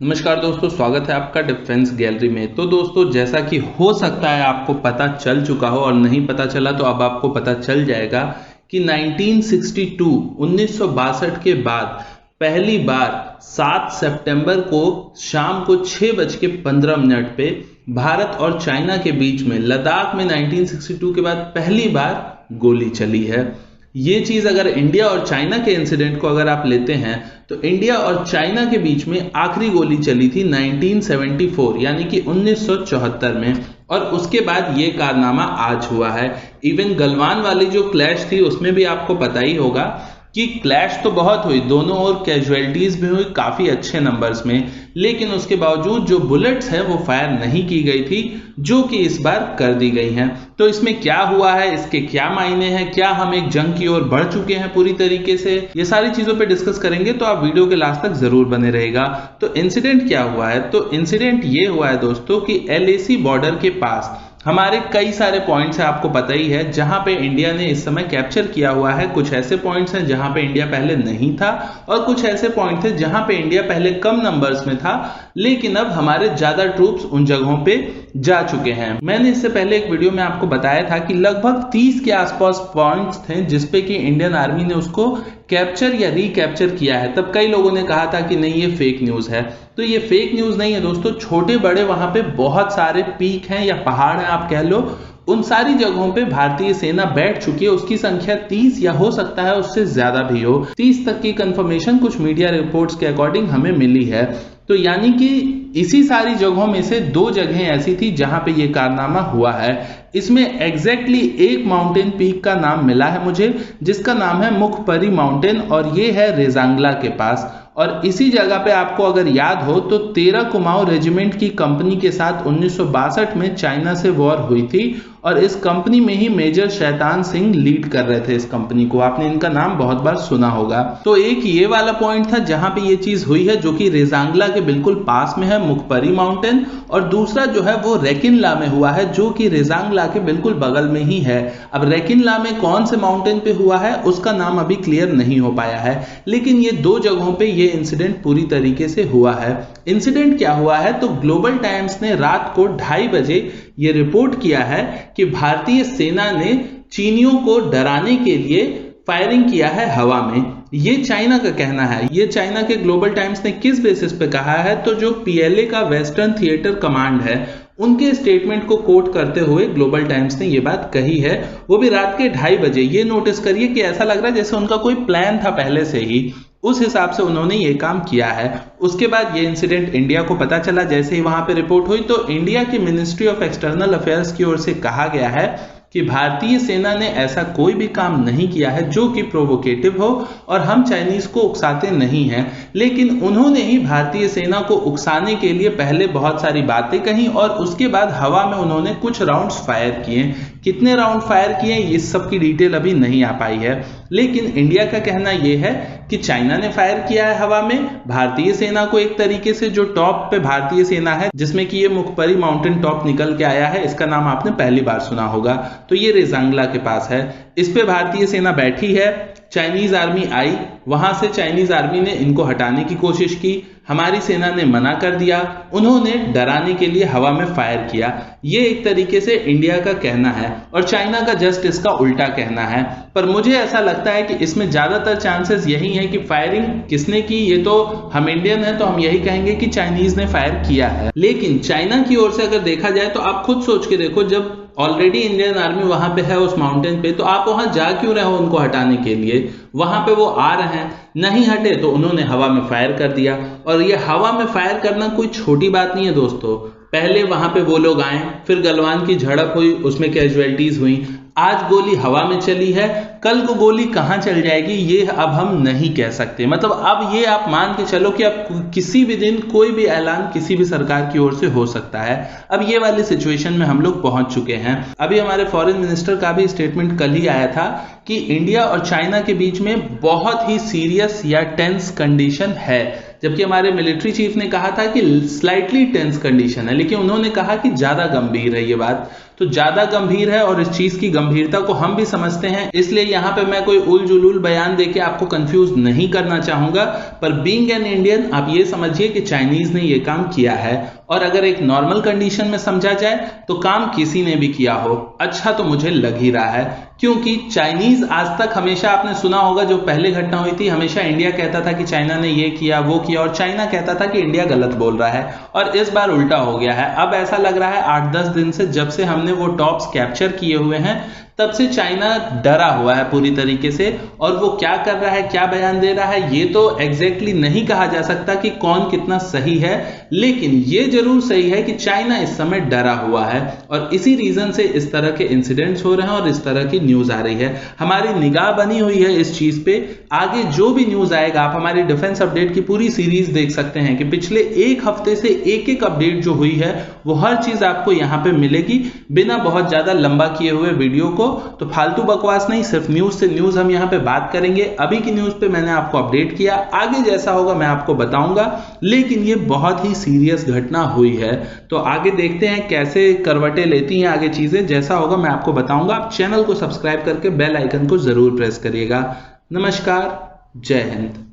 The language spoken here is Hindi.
नमस्कार दोस्तों, स्वागत है आपका डिफेंस गैलरी में। तो दोस्तों, जैसा कि हो सकता है आपको पता चल चुका हो और नहीं पता चला तो अब आपको पता चल जाएगा कि 1962 के बाद पहली बार 7 सितंबर को शाम को 6:15 पे भारत और चाइना के बीच में लद्दाख में 1962 के बाद पहली बार गोली चली है। ये चीज अगर इंडिया और चाइना के इंसिडेंट को अगर आप लेते हैं तो इंडिया और चाइना के बीच में आखिरी गोली चली थी 1974 यानी कि 1974 में, और उसके बाद ये कारनामा आज हुआ है। इवन गलवान वाली जो क्लैश थी उसमें भी आपको पता ही होगा कि क्लैश तो बहुत हुई, दोनों ओर कैजुअलिटीज भी हुई काफी अच्छे नंबर्स में, लेकिन उसके बावजूद जो बुलेट्स हैं वो फायर नहीं की गई थी, जो कि इस बार कर दी गई हैं। तो इसमें क्या हुआ है, इसके क्या मायने हैं, क्या हम एक जंग की ओर बढ़ चुके हैं पूरी तरीके से, ये सारी चीजों पे डिस्कस करेंगे, तो आप वीडियो के लास्ट तक जरूर बने रहेगा। तो इंसिडेंट क्या हुआ है, तो इंसिडेंट ये हुआ है दोस्तों कि LAC बॉर्डर के पास हमारे कई सारे पॉइंट्स हैं, आपको पता ही है, जहां पे इंडिया ने इस समय कैप्चर किया हुआ है। कुछ ऐसे पॉइंट्स हैं जहां पे इंडिया पहले नहीं था और कुछ ऐसे पॉइंट थे जहां पे इंडिया पहले कम नंबर्स में था, लेकिन अब हमारे ज्यादा ट्रूप्स उन जगहों पे जा चुके हैं। मैंने इससे पहले एक वीडियो में आपको बताया था कि लगभग 30 के आसपास पॉइंट्स थे जिसपे कि इंडियन आर्मी ने उसको कैप्चर या रिकैप्चर किया है। तब कई लोगों ने कहा था कि नहीं ये फेक न्यूज है, तो ये फेक न्यूज नहीं है दोस्तों। छोटे बड़े वहां पे बहुत सारे पीक हैं या पहाड़ हैं आप कह लो, उन सारी जगहों पे भारतीय सेना बैठ चुकी है। उसकी संख्या 30 या हो सकता है उससे ज्यादा भी हो, 30 तक की कंफर्मेशन कुछ मीडिया रिपोर्ट्स के अकॉर्डिंग हमें मिली है। तो यानी कि इसी सारी जगहों में से 2 जगहें ऐसी थी जहां पे ये कारनामा हुआ है। इसमें एग्जैक्टली एक माउंटेन पीक का नाम मिला है मुझे, जिसका नाम है मुखपरी माउंटेन, और ये है रेजांगला के पास। और इसी जगह पे आपको अगर याद हो तो 13 कुमाऊं रेजिमेंट की कंपनी के साथ 1962 में चाइना से वॉर हुई थी, और इस कंपनी में ही मेजर शैतान सिंह लीड कर रहे थे इस कंपनी को। आपने इनका नाम बहुत बार सुना होगा। तो एक ये वाला पॉइंट था जहां पे ये चीज हुई है, जो कि रेजांगला के बिल्कुल पास में है, मुखपरी माउंटेन, और दूसरा जो है वो रेकिनला में हुआ है, जो कि रेजांगला के बिल्कुल बगल में ही है। अब रेकिनला में कौन से माउंटेन पे हुआ है उसका नाम अभी क्लियर नहीं हो पाया है, लेकिन ये 2 जगहों पे ये इंसिडेंट पूरी तरीके से हुआ है। इंसिडेंट क्या हुआ है, तो ग्लोबल टाइम्स ने रात को 2:30 बजे ये रिपोर्ट किया है कि भारतीय सेना ने चीनियों को डराने के लिए फायरिंग किया है हवा में। ये चाइना का कहना है। ये चाइना के ग्लोबल टाइम्स ने किस बेसिस पे कहा है, तो जो PLA का वेस्टर्न थिएटर कमांड है उनके स्टेटमेंट को कोट करते हुए ग्लोबल टाइम्स ने ये बात कही है, वो भी रात के 2:30 बजे। ये नोटिस करिए कि ऐसा लग रहा है जैसे उनका कोई प्लान था पहले से ही, उस हिसाब से उन्होंने ये काम किया है। उसके बाद ये इंसिडेंट इंडिया को पता चला, जैसे ही वहां पे रिपोर्ट हुई तो इंडिया की मिनिस्ट्री ऑफ एक्सटर्नल अफेयर्स की ओर से कहा गया है कि भारतीय सेना ने ऐसा कोई भी काम नहीं किया है जो कि प्रोवोकेटिव हो, और हम चाइनीज को उकसाते नहीं हैं। लेकिन उन्होंने ही भारतीय सेना को उकसाने के लिए पहले बहुत सारी बातें कही, और उसके बाद हवा में उन्होंने कुछ राउंड्स फायर किए। कितने राउंड फायर किए इस सब की डिटेल अभी नहीं आ पाई है, लेकिन इंडिया का कहना यह है कि चाइना ने फायर किया है हवा में भारतीय सेना को। एक तरीके से जो टॉप पे भारतीय सेना है, जिसमें कि ये मुखपरी माउंटेन टॉप निकल के आया है, इसका नाम आपने पहली बार सुना होगा, तो ये रेजांगला के पास है। इस पे भारतीय सेना बैठी है, चाइनीज आर्मी आई, वहां से चाइनीज आर्मी ने इनको हटाने की कोशिश की, हमारी सेना ने मना कर दिया, उन्होंने डराने के लिए हवा में फायर किया। ये एक तरीके से इंडिया का कहना है, और चाइना का जस्ट इसका उल्टा कहना है। पर मुझे ऐसा लगता है कि इसमें ज्यादातर चांसेस यही है कि फायरिंग किसने की, ये तो हम इंडियन है तो हम यही कहेंगे कि चाइनीज ने फायर किया है। लेकिन चाइना की ओर से अगर देखा जाए तो आप खुद सोच के देखो, जब ऑलरेडी इंडियन आर्मी वहां पे है उस माउंटेन पे, तो आप वहां जा क्यों रहे हो उनको हटाने के लिए? वहां पे वो आ रहे हैं, नहीं हटे तो उन्होंने हवा में फायर कर दिया। और ये हवा में फायर करना कोई छोटी बात नहीं है दोस्तों। पहले वहां पे वो लोग आए, फिर गलवान की झड़प हुई, उसमें कैजुअलिटीज हुई, आज गोली हवा में चली है, कल को गोली कहां चल जाएगी ये अब हम नहीं कह सकते। मतलब अब ये आप मान के चलो कि अब किसी भी दिन कोई भी ऐलान किसी भी सरकार की ओर से हो सकता है। अब ये वाली सिचुएशन में हम लोग पहुंच चुके हैं। अभी हमारे फॉरेन मिनिस्टर का भी स्टेटमेंट कल ही आया था कि इंडिया और चाइना के बीच में बहुत ही सीरियस या टेंस कंडीशन है। जबकि हमारे मिलिट्री चीफ ने कहा था कि स्लाइटली टेंस कंडीशन है, लेकिन उन्होंने कहा कि ज्यादा गंभीर है ये बात। तो ज्यादा गंभीर है और इस चीज की गंभीरता को हम भी समझते हैं, इसलिए यहां पे मैं कोई उल जुलूल बयान देके आपको कंफ्यूज नहीं करना चाहूंगा। पर बीइंग एन इंडियन आप ये समझिए कि चाइनीज ने ये काम किया है, और अगर एक नॉर्मल कंडीशन में समझा जाए तो काम किसी ने भी किया हो अच्छा तो मुझे लग ही रहा है, क्योंकि चाइनीज आज तक हमेशा आपने सुना होगा जो पहले घटना हुई थी, हमेशा इंडिया कहता था कि चाइना ने ये किया वो किया, और चाइना कहता था कि इंडिया गलत बोल रहा है। और इस बार उल्टा हो गया है। अब ऐसा लग रहा है 8-10 दिन से जब से हमने वो टॉप्स कैप्चर किए हुए हैं तब से चाइना डरा हुआ है पूरी तरीके से, और वो क्या कर रहा है क्या बयान दे रहा है ये तो एग्जैक्टली नहीं कहा जा सकता कि कौन कितना सही है, लेकिन ये जरूर सही है कि चाइना इस समय डरा हुआ है और इसी रीजन से इस तरह के इंसिडेंट्स हो रहे हैं और इस तरह की न्यूज आ रही है। हमारी निगाह बनी हुई है इस चीज पे, आगे जो भी न्यूज आएगा आप हमारी डिफेंस अपडेट की पूरी सीरीज देख सकते हैं कि पिछले एक हफ्ते से एक एक अपडेट जो हुई है वो हर चीज आपको यहाँ पे मिलेगी बिना बहुत ज्यादा लंबा किए हुए वीडियो को। तो फालतू बकवास नहीं, सिर्फ न्यूज से न्यूज हम यहाँ पे बात करेंगे। अभी की न्यूज पे मैंने आपको अपडेट किया, आगे जैसा होगा मैं आपको बताऊंगा, लेकिन ये बहुत ही सीरियस घटना हुई है। तो आगे देखते हैं कैसे करवटें लेती हैं आगे चीजें, जैसा होगा मैं आपको बताऊंगा। आप चैनल को सब्सक्राइब करके बेल आइकन को जरूर प्रेस करिएगा। नमस्कार, जय हिंद।